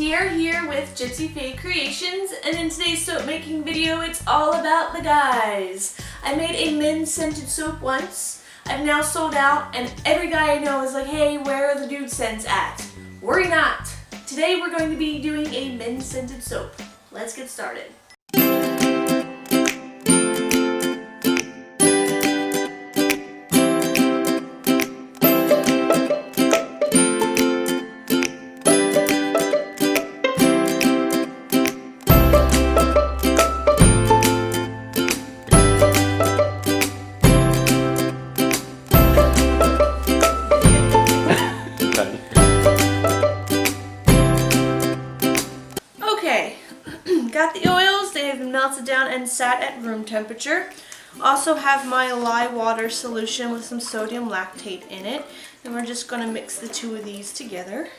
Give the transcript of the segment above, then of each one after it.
Tier here with Gypsyfae Creations, and in today's soap making video it's all about the guys. I made a men's scented soap once. I've now sold out and every guy I know is like, hey, where are the dude scents at? Worry not. Today we're going to be doing a men's scented soap. Let's get started. Got the oils, they have been melted down and sat at room temperature. Also have my lye water solution with some sodium lactate in it. And we're just going to mix the two of these together.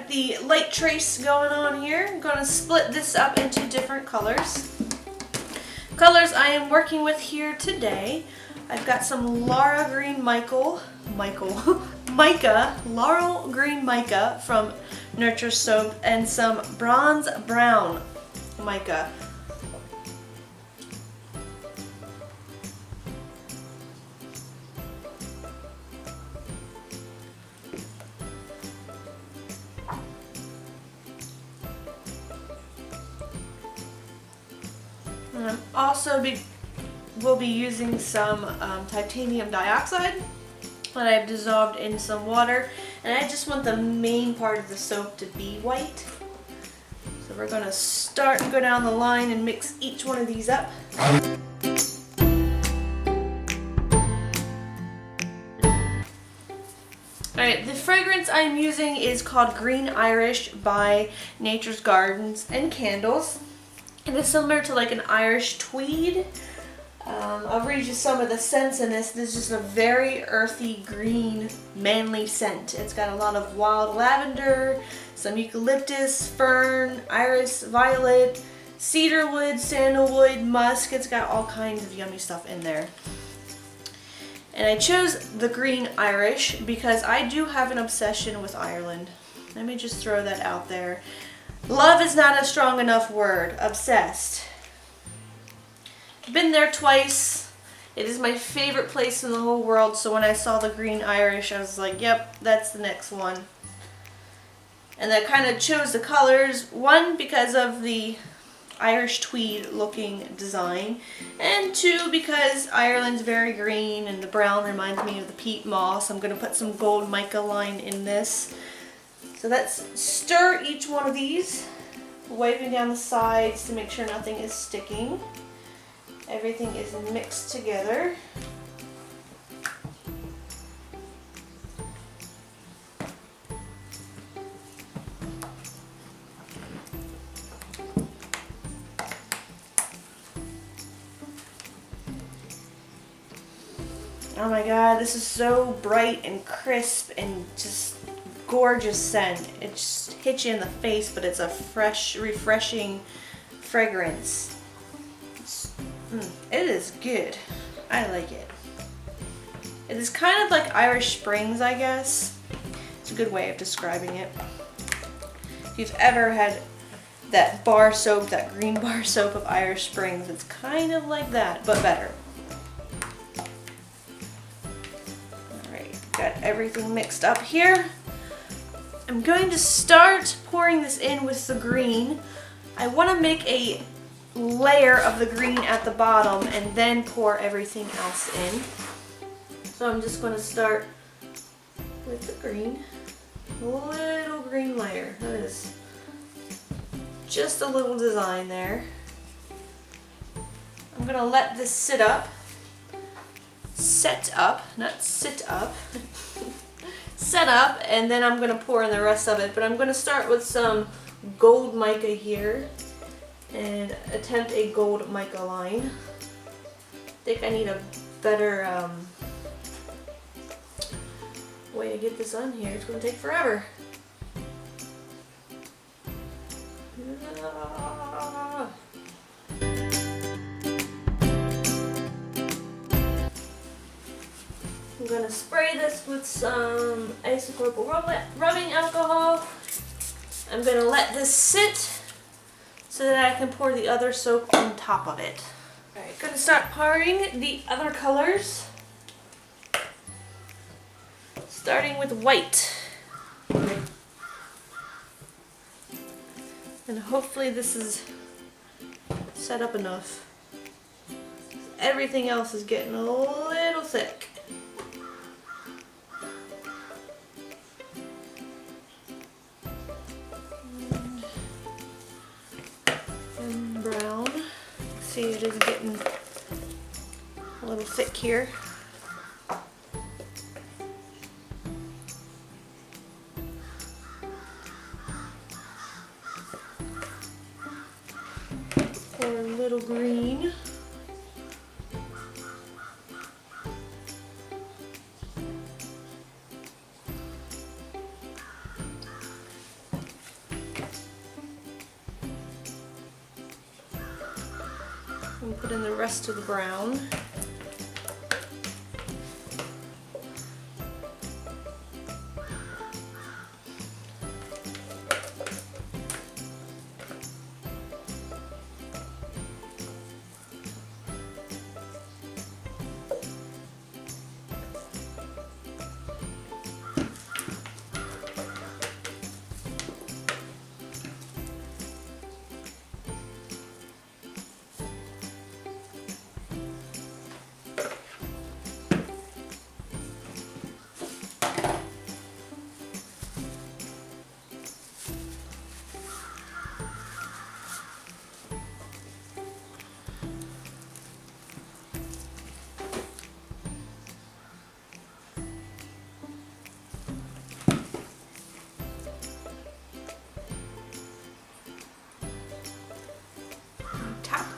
The light trace going on here. I'm going to split this up into different colors. Colors I am working with here today. I've got some Laurel Green Mica from Nurture Soap and some Bronze Brown Mica. And will be using some titanium dioxide that I've dissolved in some water, and I just want the main part of the soap to be white. So we're going to start and go down the line and mix each one of these up. Alright, the fragrance I'm using is called Green Irish by Nature's Gardens and Candles. It is similar to like an Irish tweed. I'll read you some of the scents in this. This is just a very earthy, green, manly scent. It's got a lot of wild lavender, some eucalyptus, fern, iris, violet, cedarwood, sandalwood, musk. It's got all kinds of yummy stuff in there. And I chose the Green Irish because I do have an obsession with Ireland. Let me just throw that out there. Love is not a strong enough word. Obsessed. Been there twice. It is my favorite place in the whole world, so when I saw the Green Irish, I was like, yep, that's the next one. And I kind of chose the colors, one, because of the Irish tweed looking design, and two, because Ireland's very green and the brown reminds me of the peat moss. I'm going to put some gold mica line in this. So let's stir each one of these, wiping down the sides to make sure nothing is sticking. Everything is mixed together. Oh my god, this is so bright and crisp and just gorgeous scent. It just hits you in the face, but it's a fresh, refreshing fragrance. It is good. I like it. It is kind of like Irish Springs, I guess. It's a good way of describing it. If you've ever had that bar soap, that green bar soap of Irish Springs, it's kind of like that, but better. Alright, got everything mixed up here. I'm going to start pouring this in with the green. I want to make a layer of the green at the bottom and then pour everything else in. So I'm just going to start with the green. A little green layer. That is just a little design there. I'm going to let this set up, not sit up. Set up, and then I'm going to pour in the rest of it, but I'm going to start with some gold mica here and attempt a gold mica line. think I need a better way to get this on here. It's going to take forever. I'm going to spray this with some isopropyl rubbing alcohol. I'm going to let this sit so that I can pour the other soap on top of it. Alright, going to start pouring the other colors. Starting with white. And hopefully this is set up enough. Everything else is getting a little thick. And brown. See, it is getting a little thick here. Pour a little green. And put in the rest of the brown.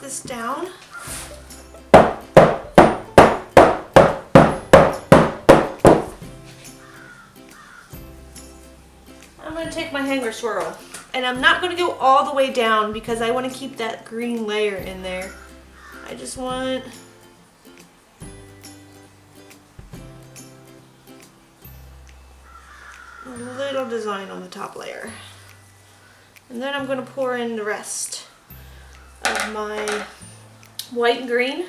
This down. I'm going to take my hanger swirl, and I'm not going to go all the way down because I want to keep that green layer in there. I just want a little design on the top layer, and then I'm going to pour in the rest of my white and green.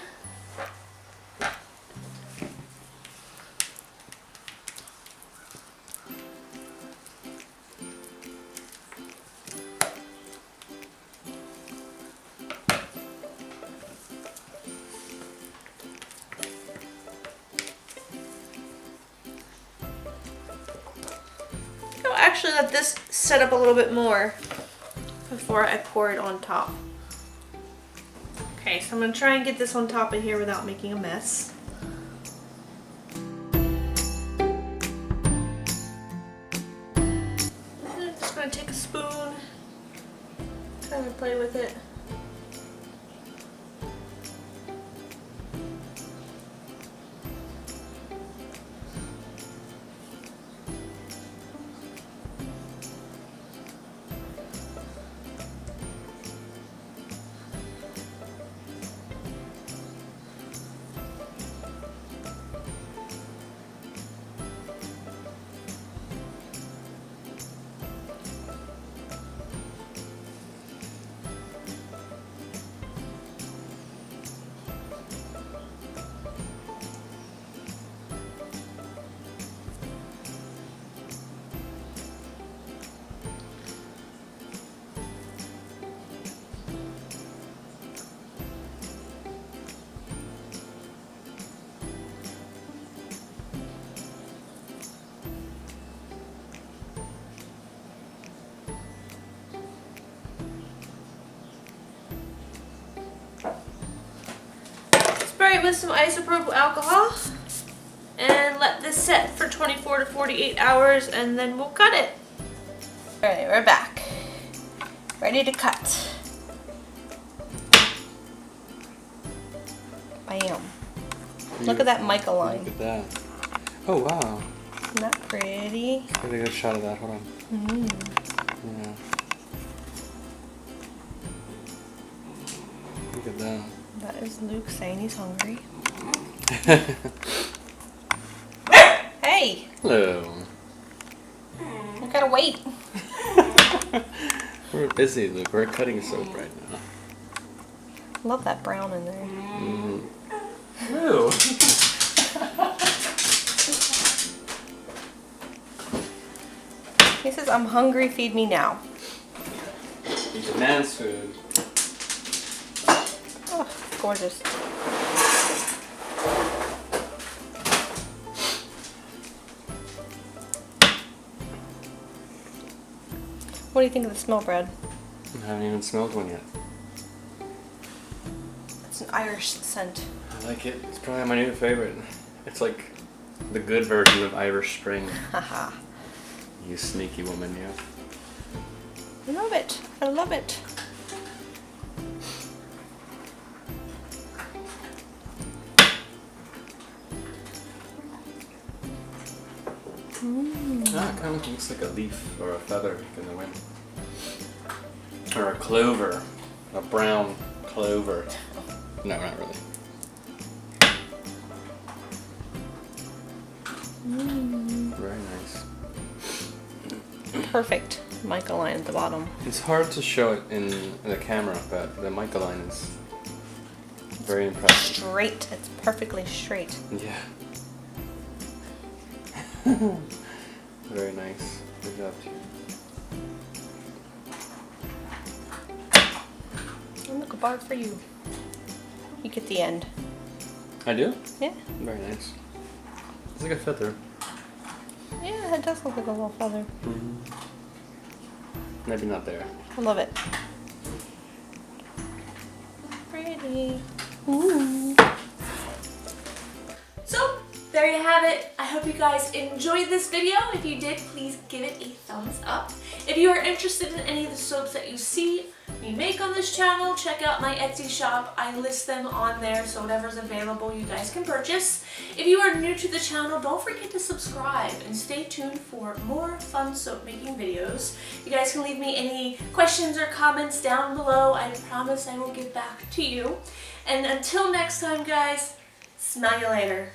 I'll actually let this set up a little bit more before I pour it on top. Okay, so I'm going to try and get this on top of here without making a mess. I'm just going to take a spoon, kind of play with it. Spray it with some isopropyl alcohol and let this set for 24 to 48 hours, and then we'll cut it. Alright, we're back. Ready to cut. Bam. Look at that mica line. Look at that. Oh wow. Isn't that pretty? Get a good shot of that. Hold on. Yeah. Look at that. That is Luke saying he's hungry. Hey! Hello. I gotta wait. We're busy, Luke. We're cutting soap right now. Love that brown in there. Ew. He says, I'm hungry, feed me now. He demands food. Oh, gorgeous. What do you think of the smell, Brad? I haven't even smelled one yet. It's an Irish scent. I like it. It's probably my new favorite. It's like the good version of Irish Spring. Haha. You sneaky woman, you. I love it. I love it. Ah, it kind of looks like a leaf or a feather in the wind. Or a clover. A brown clover. No, not really. Very nice. Perfect mica line at the bottom. It's hard to show it in the camera, but the mica line is very impressive. Straight. It's perfectly straight. Yeah. Very nice. Good job, too. And look, a bar for you. You get the end. I do? Yeah. Very nice. It's like a feather. Yeah, it does look like a little feather. Maybe not there. I love it. Pretty. Ooh. So, there you have it. I hope you guys enjoyed this video. If you did, please give it a thumbs up. If you are interested in any of the soaps that you see me make on this channel, check out my Etsy shop. I list them on there, so whatever's available you guys can purchase. If you are new to the channel, don't forget to subscribe and stay tuned for more fun soap making videos. You guys can leave me any questions or comments down below. I promise I will get back to you. And until next time, guys, smell you later.